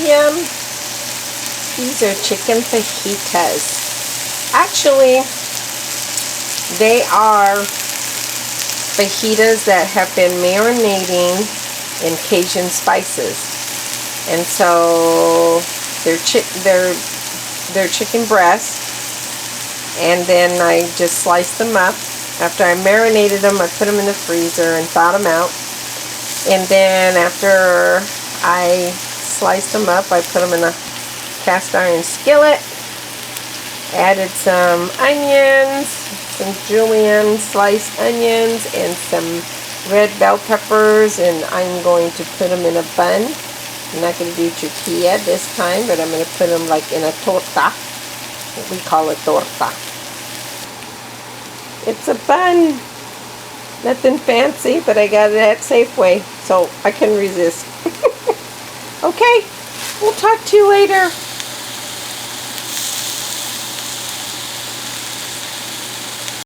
Yum. These are chicken fajitas. Actually, they are fajitas that have been marinating in Cajun spices. And so they're chicken breasts. And then I just sliced them up. After I marinated them, I put them in the freezer and thawed them out. And then after I sliced them up, I put them in a cast iron skillet. Added some onions, some julienne sliced onions, and some red bell peppers. And I'm going to put them in a bun. I'm not going to do tortilla this time, but I'm going to put them like in a torta. We call it torta. It's a bun. Nothing fancy, but I got it at Safeway, so I can resist. Okay, we'll talk to you later.